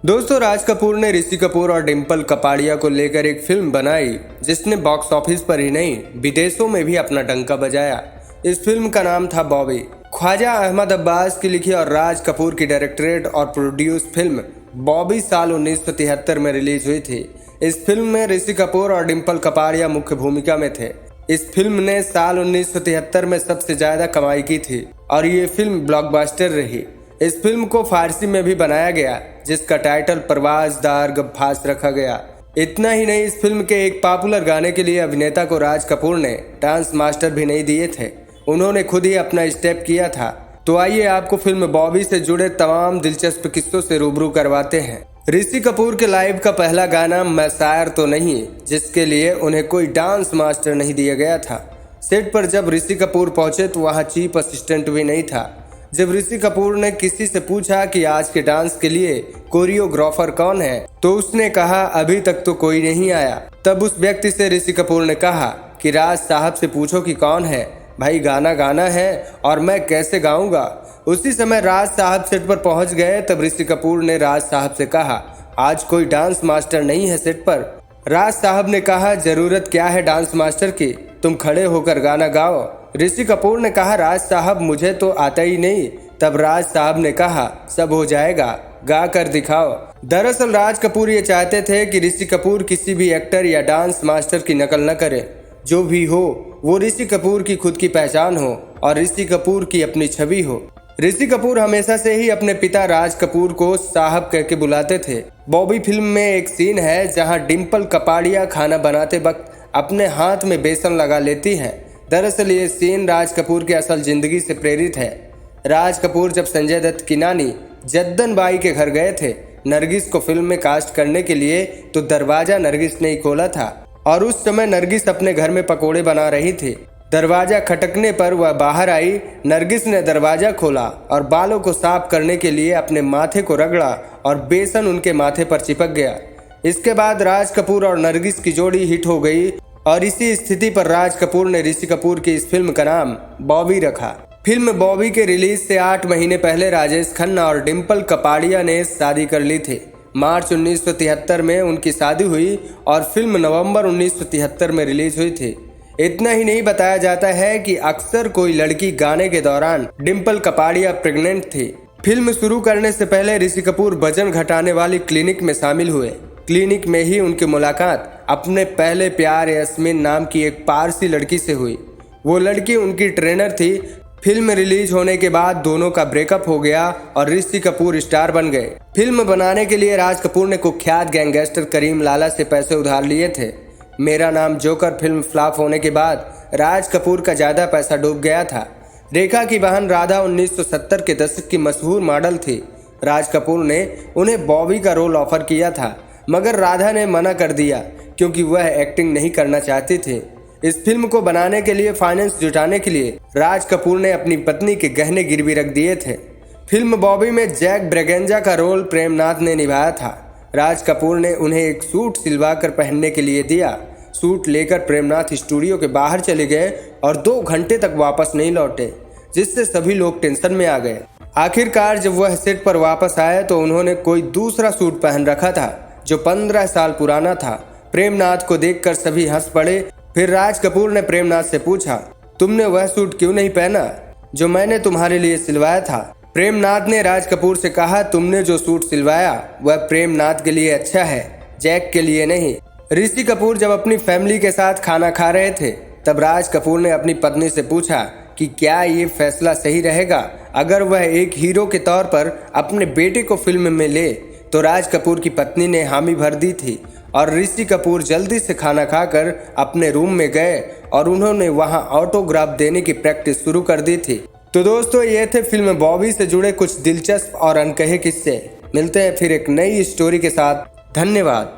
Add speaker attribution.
Speaker 1: दोस्तों, राज कपूर ने ऋषि कपूर और डिम्पल कपाड़िया को लेकर एक फिल्म बनाई जिसने बॉक्स ऑफिस पर ही नहीं विदेशों में भी अपना डंका बजाया। इस फिल्म का नाम था बॉबी। ख्वाजा अहमद अब्बास की लिखी और राज कपूर की डायरेक्टेड और प्रोड्यूस फिल्म बॉबी साल 1973 में रिलीज हुई थी। इस फिल्म में ऋषि कपूर और डिम्पल कपाड़िया मुख्य भूमिका में थे। इस फिल्म ने साल 1973 में सबसे ज्यादा कमाई की थी और ये फिल्म ब्लॉकबस्टर रही। इस फिल्म को फारसी में भी बनाया गया जिसका टाइटल परवाज दार गब्बास रखा गया। इतना ही नहीं, इस फिल्म के एक पॉपुलर गाने के लिए अभिनेता को राज कपूर ने डांस मास्टर भी नहीं दिए थे, उन्होंने खुद ही अपना स्टेप किया था। तो आइए आपको फिल्म बॉबी से जुड़े तमाम दिलचस्प किस्सों से रूबरू करवाते हैं। ऋषि कपूर के लाइव का पहला गाना मैं शायर तो नहीं, जिसके लिए उन्हें कोई डांस मास्टर नहीं दिया गया था। सेट पर जब ऋषि कपूर पहुंचे तो वहां चीफ असिस्टेंट भी नहीं था। जब ऋषि कपूर ने किसी से पूछा कि आज के डांस के लिए कोरियोग्राफर कौन है, तो उसने कहा अभी तक तो कोई नहीं आया। तब उस व्यक्ति से ऋषि कपूर ने कहा कि राज साहब से पूछो कि कौन है, भाई गाना गाना है और मैं कैसे गाऊंगा। उसी समय राज साहब सेट पर पहुंच गए। तब ऋषि कपूर ने राज साहब से कहा आज कोई डांस मास्टर नहीं है सेट पर। राज साहब ने कहा जरूरत क्या है डांस मास्टर की, तुम खड़े होकर गाना गाओ। ऋषि कपूर ने कहा राज साहब मुझे तो आता ही नहीं। तब राज साहब ने कहा सब हो जाएगा, गा कर दिखाओ। दरअसल राज कपूर ये चाहते थे कि ऋषि कपूर किसी भी एक्टर या डांस मास्टर की नकल न करे, जो भी हो वो ऋषि कपूर की खुद की पहचान हो और ऋषि कपूर की अपनी छवि हो। ऋषि कपूर हमेशा से ही अपने पिता राज कपूर को साहब कह के बुलाते थे। बॉबी फिल्म में एक सीन है जहां डिम्पल कपाड़िया खाना बनाते वक्त अपने हाथ में बेसन लगा लेती है। दरअसल ये सीन राज कपूर की असल जिंदगी से प्रेरित है। राज कपूर जब संजय दत्त की नानी जद्दन बाई के घर गए थे नरगिस को फिल्म में कास्ट करने के लिए, तो दरवाजा नरगिस ने ही खोला था और उस समय नरगिस अपने घर में पकोड़े बना रही थी। दरवाजा खटकने पर वह बाहर आई। नरगिस ने दरवाजा खोला और बालों को साफ करने के लिए अपने माथे को रगड़ा और बेसन उनके माथे पर चिपक गया। इसके बाद राज कपूर और नरगिस की जोड़ी हिट हो गई और इसी स्थिति पर राज कपूर ने ऋषि कपूर की इस फिल्म का नाम बॉबी रखा। फिल्म बॉबी के रिलीज से 8 महीने पहले राजेश खन्ना और डिम्पल कपाड़िया ने शादी कर ली थी। मार्च 1973 में उनकी शादी हुई और फिल्म नवंबर 1973 में रिलीज हुई थी। इतना ही नहीं, बताया जाता है कि अक्सर कोई लड़की गाने के दौरान डिम्पल कपाड़िया प्रेग्नेंट थी। फिल्म शुरू करने से पहले ऋषि कपूर वजन घटाने वाली क्लिनिक में शामिल हुए। क्लिनिक में ही उनकी मुलाकात अपने पहले प्यार यास्मीन नाम की एक पारसी लड़की से हुई। वो लड़की उनकी ट्रेनर थी। फिल्म रिलीज होने के बाद दोनों का ब्रेकअप हो गया और ऋषि कपूर स्टार बन गए। फिल्म बनाने के लिए राज कपूर ने कुख्यात गैंगस्टर करीम लाला से पैसे उधार लिए थे। मेरा नाम जोकर फिल्म फ्लॉप होने के बाद राज कपूर का ज्यादा पैसा डूब गया था। रेखा की बहन राधा 1970 के दशक की मशहूर मॉडल थी। राज कपूर ने उन्हें बॉबी का रोल ऑफर किया था, मगर राधा ने मना कर दिया क्योंकि वह एक्टिंग नहीं करना चाहती थी। इस फिल्म को बनाने के लिए फाइनेंस जुटाने के लिए राज कपूर ने अपनी पत्नी के गहने गिरवी रख दिए थे। फिल्म बॉबी में जैक ब्रेगेंजा का रोल प्रेमनाथ ने निभाया था। राज कपूर ने उन्हें एक सूट सिलवा कर पहनने के लिए दिया। सूट लेकर प्रेमनाथ स्टूडियो के बाहर चले गए और 2 घंटे तक वापस नहीं लौटे, जिससे सभी लोग टेंशन में आ गए। आखिरकार जब वह सेट पर वापस आए तो उन्होंने कोई दूसरा सूट पहन रखा था जो 15 साल पुराना था। प्रेमनाथ को देखकर सभी हंस पड़े। फिर राज कपूर ने प्रेमनाथ से पूछा तुमने वह सूट क्यों नहीं पहना जो मैंने तुम्हारे लिए सिलवाया था। प्रेमनाथ ने राज कपूर से कहा तुमने जो सूट सिलवाया वह प्रेमनाथ के लिए अच्छा है, जैक के लिए नहीं। ऋषि कपूर जब अपनी फैमिली के साथ खाना खा रहे थे तब राज कपूर ने अपनी पत्नी से पूछा कि क्या ये फैसला सही रहेगा अगर वह एक हीरो के तौर पर अपने बेटे को फिल्म में ले। तो राज कपूर की पत्नी ने हामी भर दी थी और ऋषि कपूर जल्दी से खाना खाकर अपने रूम में गए और उन्होंने वहां ऑटोग्राफ देने की प्रैक्टिस शुरू कर दी थी। तो दोस्तों, ये थे फिल्म बॉबी से जुड़े कुछ दिलचस्प और अनकहे किस्से। मिलते हैं फिर एक नई स्टोरी के साथ। धन्यवाद।